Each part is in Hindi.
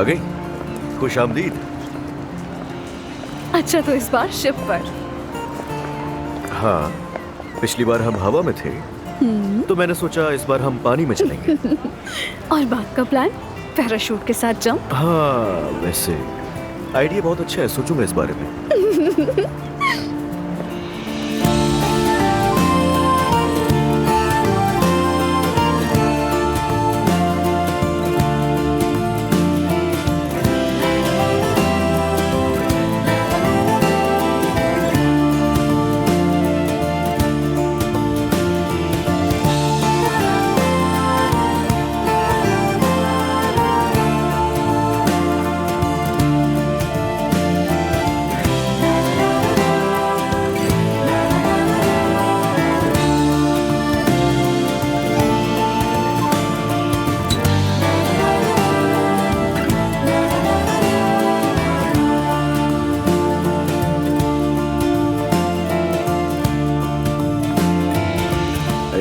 गई? खुश आमदीद। अच्छा, तो इस बार शिप पर? हाँ, पिछली बार हम हवा में थे, तो मैंने सोचा इस बार हम पानी में चलेंगे। और बात का प्लान? पैराशूट के साथ जंप? हाँ, वैसे आइडिया बहुत अच्छा है, सोचूंगा इस बारे में।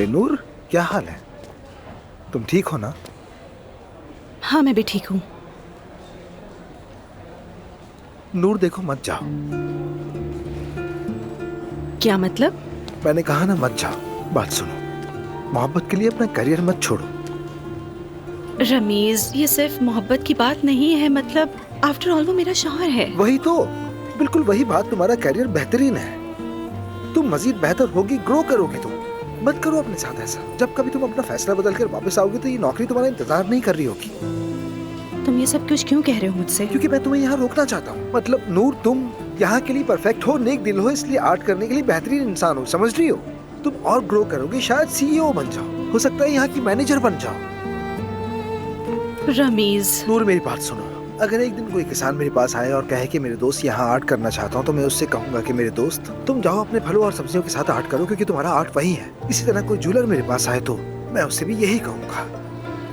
नूर, क्या हाल है? तुम ठीक हो ना? हाँ, मैं भी ठीक हूँ। नूर देखो, मत जाओ। क्या मतलब? मैंने कहा ना, मत जाओ। बात सुनो, मोहब्बत के लिए अपना करियर मत छोड़ो। रमीज, ये सिर्फ मोहब्बत की बात नहीं है, मतलब आफ्टर ऑल वो मेरा शौहर है। वही तो, बिल्कुल वही बात। तुम्हारा करियर बेहतरीन है, तुम मजीद बेहतर होगी, ग्रो करोगी। तुम मत करो अपने साथ ऐसा। जब कभी तुम अपना फैसला बदल कर वापस आओगे तो ये नौकरी तुम्हारा इंतजार नहीं कर रही होगी। तुम ये सब कुछ क्यों कह रहे हो मुझसे? क्योंकि मैं तुम्हें यहाँ रोकना चाहता हूँ। मतलब नूर, तुम यहाँ के लिए परफेक्ट हो, नेक दिल हो, इसलिए आर्ट करने के लिए बेहतरीन इंसान हो, समझ रही हो? तुम और ग्रो करोगे, शायद सीईओ बन जाओ, हो सकता है यहाँ की मैनेजर बन जाओ। रमीज, नूर मेरी बात सुनो। अगर एक दिन कोई किसान मेरे पास आए और कहे कि मेरे दोस्त यहाँ आर्ट करना चाहता हूँ, तो मैं उससे कहूंगा कि मेरे दोस्त, तुम जाओ अपने फलों और सब्जियों के साथ आर्ट करो, क्योंकि तुम्हारा आर्ट वही है। इसी तरह कोई ज्वेलर मेरे पास आए तो मैं उससे भी यही कहूंगा।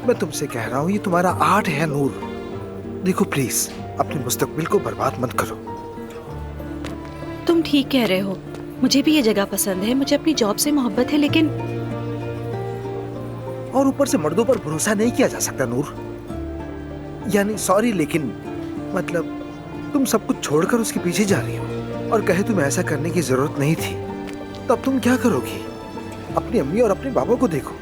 मैं तुमसे कह रहा हूँ, ये तुम्हारा आर्ट है नूर। देखो प्लीज, अपने मुस्तकबिल को बर्बाद मत करो। तुम ठीक कह रहे हो, मुझे भी ये जगह पसंद है, मुझे अपनी जॉब से मोहब्बत है, लेकिन और ऊपर से मर्दों पर भरोसा नहीं किया जा सकता नूर। यानी सॉरी, लेकिन मतलब तुम सब कुछ छोड़कर उसके पीछे जा रही हो और कहे तुम्हें ऐसा करने की जरूरत नहीं थी, तब तुम क्या करोगी? अपनी अम्मी और अपने बाबा को देखो,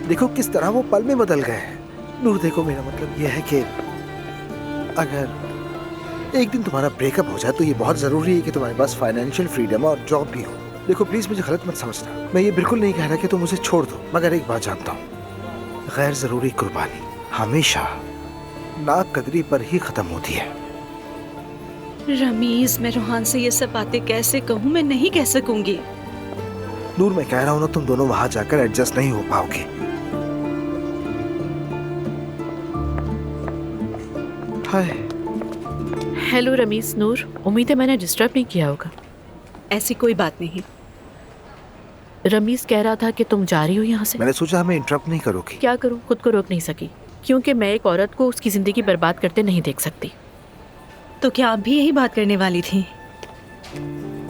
देखो किस तरह वो पल में बदल गए हैं। नूर देखो, मेरा मतलब यह है कि अगर एक दिन तुम्हारा ब्रेकअप हो जाए तो ये बहुत जरूरी है कि तुम्हारे पास फाइनेंशियल फ्रीडम और जॉब भी हो। देखो प्लीज, मुझे गलत मत समझना, मैं ये बिल्कुल नहीं कह रहा कि तुम मुझे छोड़ दो, मगर एक बात जानता हूँ, गैर जरूरी कुर्बानी हमेशा नाकदरी पर ही खत्म होती है। रमीज, मैं रोहान से ये सब बातें कैसे कहूँ? मैं नहीं कह सकूंगी। नूर, मैं कह रहा हूँ ना, तुम दोनों वहां जाकर एडजस्ट नहीं हो पाओगे। हाय। हेलो रमीज, नूर, उम्मीद है मैंने डिस्टर्ब नहीं किया होगा। ऐसी कोई बात नहीं। रमीज कह रहा था कि तुम जा रही हो यहाँ से। मैंने सोचा हमें इंटरप्ट नहीं करोगी। क्या करूँ, खुद को रोक नहीं सकी, क्योंकि मैं एक औरत को उसकी जिंदगी बर्बाद करते नहीं देख सकती। तो क्या आप भी यही बात करने वाली थी?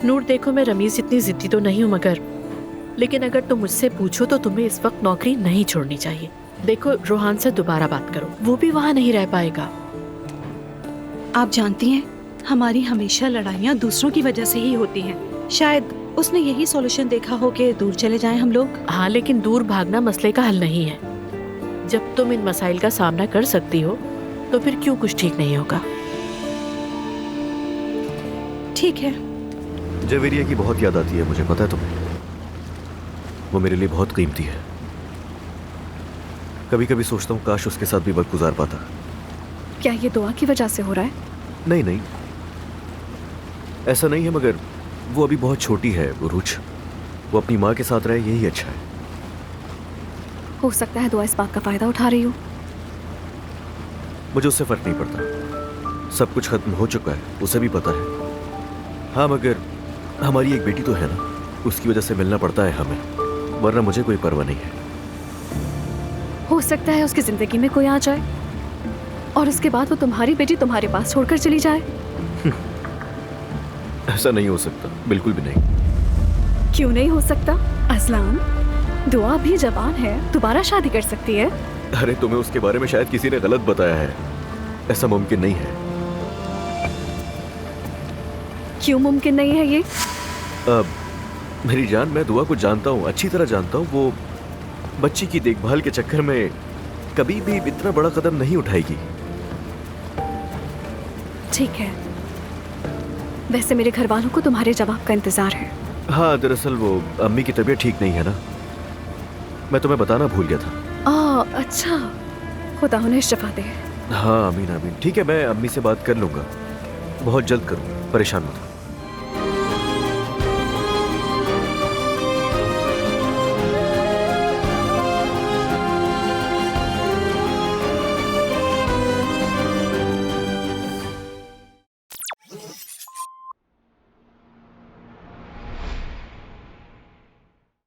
नूर देखो, मैं रमीज जितनी जिद्दी तो नहीं हूँ, मगर लेकिन अगर तुम मुझसे पूछो तो तुम्हें इस वक्त नौकरी नहीं छोड़नी चाहिए। देखो, रोहान से दोबारा बात करो, वो भी वहाँ नहीं रह पाएगा। आप जानती हैं, हमारी हमेशा लड़ाइयाँ दूसरों की वजह से ही होती हैं। शायद उसने यही सॉल्यूशन देखा हो कि दूर चले जाएं हम लोग। हाँ, लेकिन दूर भागना मसले का हल नहीं है। जब तुम इन मसाइल का सामना कर सकती हो तो फिर क्यों कुछ ठीक नहीं होगा? ठीक है। जवेरिया की बहुत याद आती है मुझे, पता है तुम्हें? वो मेरे लिए बहुत कीमती है। कभी कभी सोचता हूँ काश उसके साथ भी वक्त गुजार पाता। क्या ये दुआ की वजह से हो रहा है? नहीं नहीं, ऐसा नहीं है, मगर वो अभी बहुत छोटी है उरूज। वो अपनी माँ के साथ रहे, यही अच्छा है। हो सकता है दुआ इस बात का फायदा उठा रही हो। मुझे उससे फर्क नहीं पड़ता, सब कुछ खत्म हो चुका है, उसे भी पता है। हाँ, मगर हमारी एक बेटी तो है ना, उसकी वजह से मिलना पड़ता है हमें, वरना मुझे कोई परवाह नहीं है। हो सकता है उसकी जिंदगी में कोई आ जाए और उसके बाद वो तुम्हारी बेटी तुम्हारे पास छोड़कर चली जाए। ऐसा नहीं हो सकता, बिल्कुल भी नहीं। क्यों नहीं हो सकता? असलान, दुआ भी जवान है, दोबारा शादी कर सकती है। अरे तुम्हें उसके बारे में शायद किसी ने गलत बताया है। ऐसा मुमकिन नहीं है। क्यों मुमकिन नहीं है ये? अब मेरी जान, मैं दुआ को जानता हूँ, अच्छी तरह जानता हूँ। वो बच्ची की देखभाल के चक्कर में कभी भी इतना बड़ा कदम नहीं उठाएगी। ठीक है, वैसे मेरे घर वालों को तुम्हारे जवाब का इंतजार है। हाँ, दरअसल वो अम्मी की तबीयत ठीक नहीं है ना, मैं तुम्हें बताना भूल गया था। अच्छा, खुदा उन्हें शिफा दे। हाँ, आमीन आमीन। ठीक है, मैं अम्मी से बात कर लूंगा, बहुत जल्द करूँ, परेशान मत हो।